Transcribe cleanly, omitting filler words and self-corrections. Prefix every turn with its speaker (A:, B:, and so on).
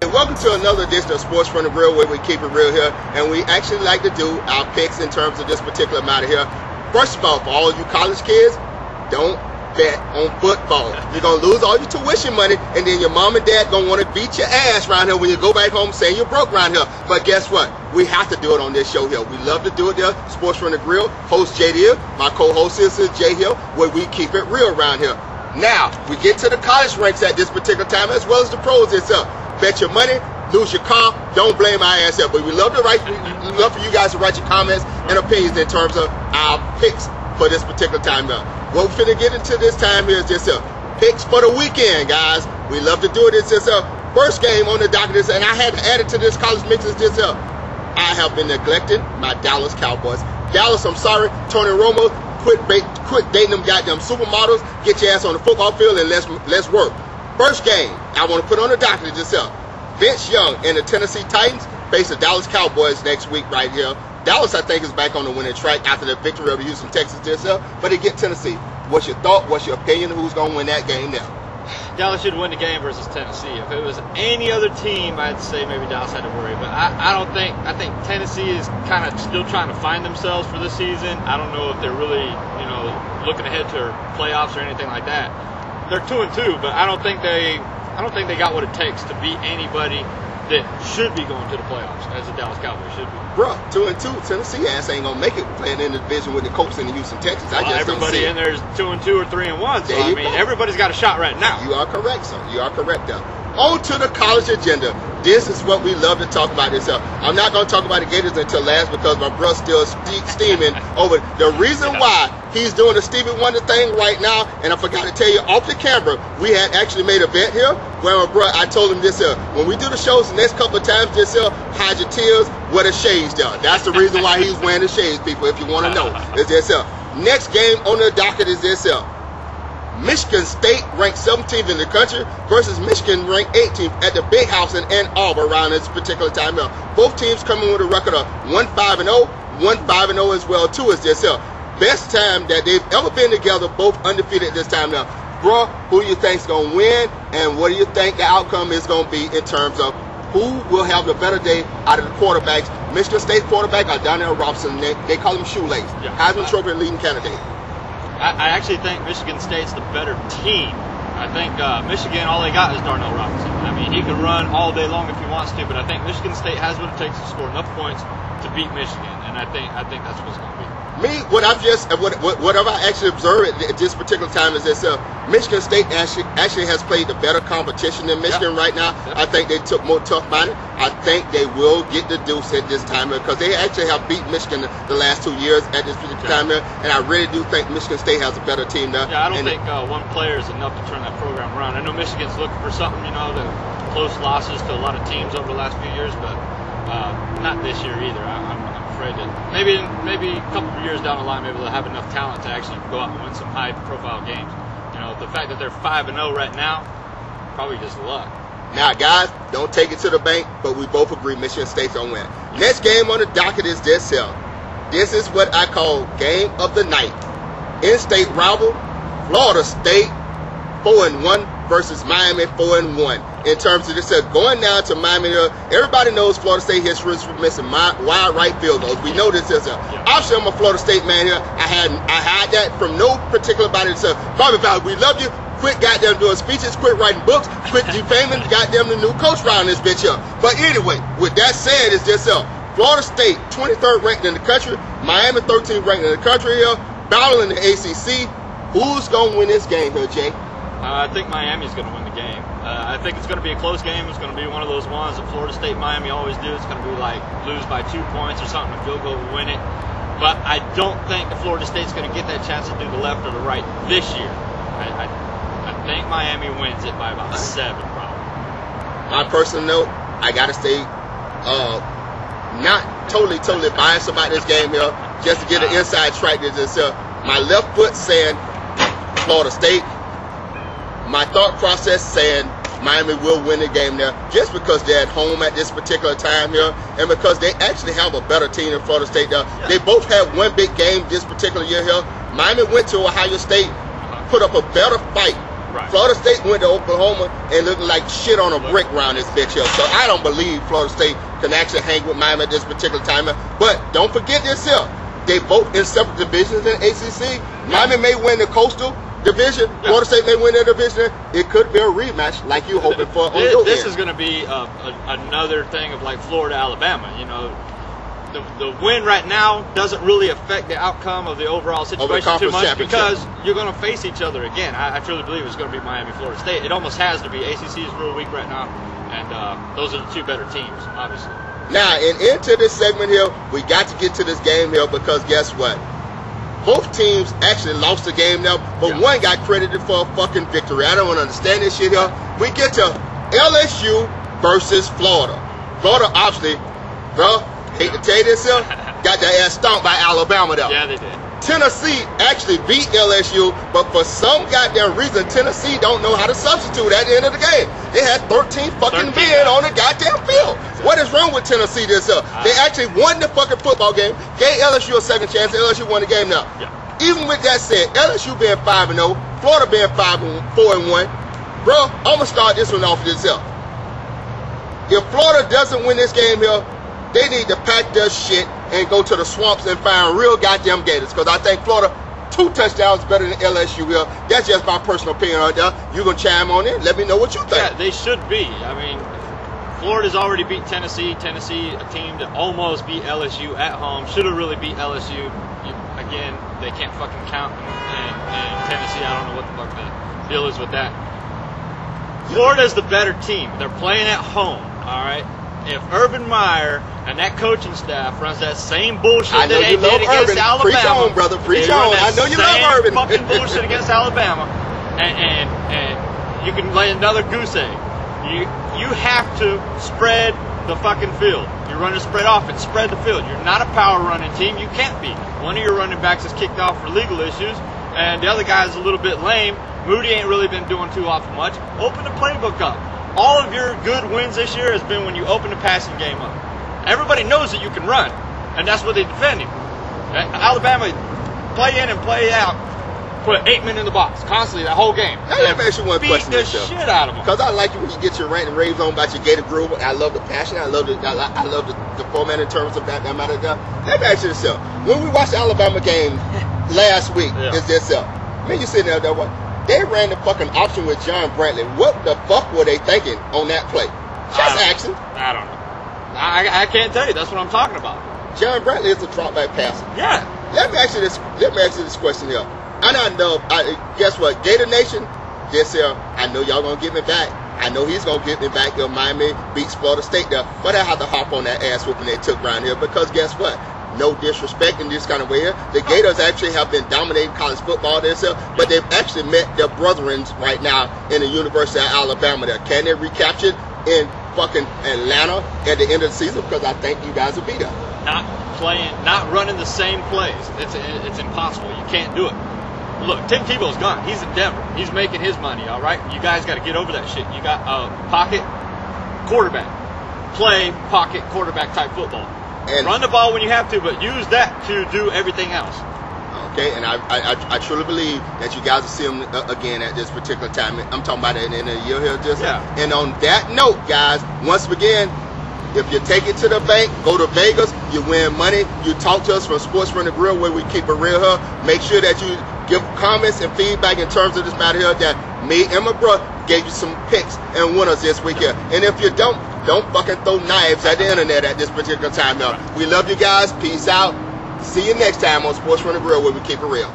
A: Welcome to another edition of Sports from the Grill, where we keep it real here, and we actually like to do our picks in terms of this particular matter here. First of all, for all you college kids, don't bet on football. You're going to lose all your tuition money, and then your mom and dad going to want to beat your ass around here when you go back home saying you're broke around here. But guess what? We have to do it on this show here. We love to do it there. Sports from the Grill, host JD, my co-host is Jay Hill, where we keep it real around here. Now, we get to the college ranks at this particular time, as well as the pros itself. Bet your money, lose your car, don't blame our ass up. But we love for you guys to write your comments and opinions in terms of our picks for this particular time now. What we're finna get into this time here is just picks for the weekend, guys. We love to do it. It's just first game on the docket, and I had to add it to this college mix. Is just I have been neglecting my Dallas Cowboys. Dallas, I'm sorry, Tony Romo, quit dating them goddamn supermodels. Get your ass on the football field and let's work. First game I want to put on the docket is Vince Young and the Tennessee Titans face the Dallas Cowboys next week right here. Dallas, I think, is back on the winning track after the victory of the Houston Texans itself. But they get Tennessee. What's your thought? What's your opinion? Who's going to win that game now?
B: Dallas should win the game versus Tennessee. If it was any other team, I'd say maybe Dallas had to worry. But I think Tennessee is kind of still trying to find themselves for this season. I don't know if they're really, looking ahead to playoffs or anything like that. They're 2-2, but I don't think they got what it takes to beat anybody that should be going to the playoffs, as the Dallas Cowboys should be.
A: Bro, 2-2, Tennessee ass ain't gonna make it playing in the division with the Colts and the Houston Texans.
B: Everybody in there is 2-2 or 3-1, so I mean, everybody's got a shot right now.
A: You are correct, sir. You are correct, though. On to the college agenda. This is what we love to talk about this. I'm not going to talk about the Gators until last because my brother's still steaming over the reason why he's doing the Stevie Wonder thing right now. And I forgot to tell you off the camera, we had actually made a bet here where my brother, I told him this when we do the shows the next couple of times, just hide your tears, wear the shades down. That's the reason why he's wearing the shades, people, if you want to know. It's this next game on the docket is this Michigan State ranked 17th in the country versus Michigan ranked 18th at the Big House in Ann Arbor around this particular time. Both teams coming with a record of 1-5-0, 1-5-0 as well too. Is this best time that they've ever been together, both undefeated at this time now. Bro, who do you think's gonna win, and what do you think the outcome is gonna be in terms of who will have the better day out of the quarterbacks? Michigan State quarterback or Donnell Robinson, they call him Shoelace, Heisman Trophy leading candidate.
B: I actually think Michigan State's the better team. I think Michigan, all they got is Darnell Robinson. I mean, he can run all day long if he wants to, but I think Michigan State has what it takes to score enough points to beat Michigan, and I think that's what it's going to be.
A: Me, what I've actually observed at this particular time is this: Michigan State actually has played the better competition than Michigan right now. I think they took more tough money. I think they will get the deuce at this time because they actually have beat Michigan the last 2 years at this particular time here, and I really do think Michigan State has a better team now.
B: Yeah, I don't think one player is enough to turn that program around. I know Michigan's looking for something, the close losses to a lot of teams over the last few years, but not this year either. I'm afraid that maybe a couple of years down the line, maybe they'll have enough talent to actually go out and win some high-profile games. The fact that they're 5-0 right now, probably just luck.
A: Now, guys, don't take it to the bank, but we both agree Michigan State's gonna win. Next game on the docket is this here. This is what I call game of the night. In-state rival, Florida State 4-1 versus Miami 4-1. In terms of this, going down to Miami, everybody knows Florida State history is for missing wide right field goals. We know this is obviously I'm a Florida State man here. I had that from no particular body. Bobby Valley, we love you. Quit goddamn doing speeches, quit writing books, quit defaming goddamn the new coach around this bitch here. But anyway, with that said, it's just Florida State 23rd ranked in the country, Miami 13th ranked in the country here, battling the ACC. Who's gonna win this game here, Jay?
B: I think Miami's going to win the game. I think it's going to be a close game. It's going to be one of those ones that Florida State Miami always do. It's going to be like lose by 2 points or something, a field goal to win it. But I don't think that Florida State's going to get that chance to do the left or the right this year. I think Miami wins it by about 7, probably.
A: My personal note, I got to say, not totally biased about this game here, just to get an inside track. My left foot saying Florida State. My thought process saying Miami will win the game there just because they're at home at this particular time here and because they actually have a better team than Florida State there. They both had one big game this particular year here. Miami went to Ohio State, put up a better fight. Florida State went to Oklahoma and looked like shit on a brick around this bitch here. So I don't believe Florida State can actually hang with Miami at this particular time. But don't forget this here. They both in separate divisions in ACC. Miami may win the Coastal Division. Florida State may win their division. It could be a rematch like you're hoping for on your
B: This
A: end.
B: is going to be another thing of like Florida, Alabama. You know, the win right now doesn't really affect the outcome of the overall situation too much because you're going to face each other again. I truly believe it's going to be Miami, Florida State. It almost has to be. ACC is real weak right now, and those are the two better teams, obviously.
A: Now, and into this segment here, we got to get to this game here because guess what? Both teams actually lost the game now, but one got credited for a fucking victory. I don't understand this shit here. We get to LSU versus Florida. Florida, obviously, bro, hate to tell you this here, got their ass stomped by Alabama though.
B: Yeah, they did.
A: Tennessee actually beat LSU, but for some goddamn reason, Tennessee don't know how to substitute at the end of the game. They had 13 fucking men on the goddamn field. What is wrong with Tennessee this year? They actually won the fucking football game, gave LSU a second chance, LSU won the game now. Even with that said, LSU being 5-0, Florida being 4-1, bro, I'm going to start this one off this here. If Florida doesn't win this game here, they need to pack their shit and go to the swamps and find real goddamn Gators. Because I think Florida, 2 touchdowns better than LSU here. That's just my personal opinion right there. You going to chime on in? Let me know what you think.
B: Yeah, they should be. I mean, Florida's already beat Tennessee. Tennessee, a team that almost beat LSU at home. Should have really beat LSU. Again, they can't fucking count. And Tennessee, I don't know what the fuck the deal is with that. Florida's the better team. They're playing at home, all right? If Urban Meyer and that coaching staff runs that same bullshit that they did against Alabama,
A: preach on, brother, preach on. I know you love Urban.
B: Fucking bullshit against Alabama, and you can lay another goose egg. You have to spread the fucking field. You're running spread offense, spread the field. You're not a power running team. You can't be. One of your running backs is kicked off for legal issues, and the other guy's a little bit lame. Moody ain't really been doing too awful much. Open the playbook up. All of your good wins this year has been when you open the passing game up. Everybody knows that you can run, and that's what they defend you. Alabama, play in and play out, put 8 men in the box constantly that whole game.
A: Let me ask you one question.
B: Beat the shit out of them.
A: Because I like you when you get your rant and raves on about your Gator groove. I love the passion. I love the format in terms of that matter. Let me ask you this. When we watched the Alabama game last week, is this man, you sitting there, what? They ran the fucking option with John Brantley. What the fuck were they thinking on that play? Just action.
B: I don't know. I can't tell you. That's what I'm talking about.
A: John Brantley is a drop back passer.
B: Yeah.
A: Let me ask you this question here. And I know, guess what? Gator Nation, this here, I know y'all gonna get me back. I know he's gonna get me back if Miami beats Florida State there. But I have to hop on that ass whooping they took around here because guess what? No disrespect in this kind of way here. The Gators actually have been dominating college football this year, but they've actually met their brethren right now in the University of Alabama there. Can they recapture it in fucking Atlanta at the end of the season? Because I think you guys will be there.
B: Not running the same plays. It's impossible. You can't do it. Look, Tim Tebow's gone. He's in Denver. He's making his money, all right? You guys got to get over that shit. You got pocket quarterback. Play pocket quarterback type football. And run the ball when you have to, but use that to do everything else.
A: Okay, and I truly believe that you guys will see them again at this particular time. I'm talking about it in a year here, just.
B: Yeah.
A: And on that note, guys, once again, if you take it to the bank, go to Vegas, you win money. You talk to us from Sports from the Grill, where we keep it real here. Make sure that you give comments and feedback in terms of this matter here that me and my brother gave you some picks and winners this week here. And if you don't fucking throw knives at the internet at this particular time now. We love you guys. Peace out. See you next time on Sports from the Grill, where we keep it real.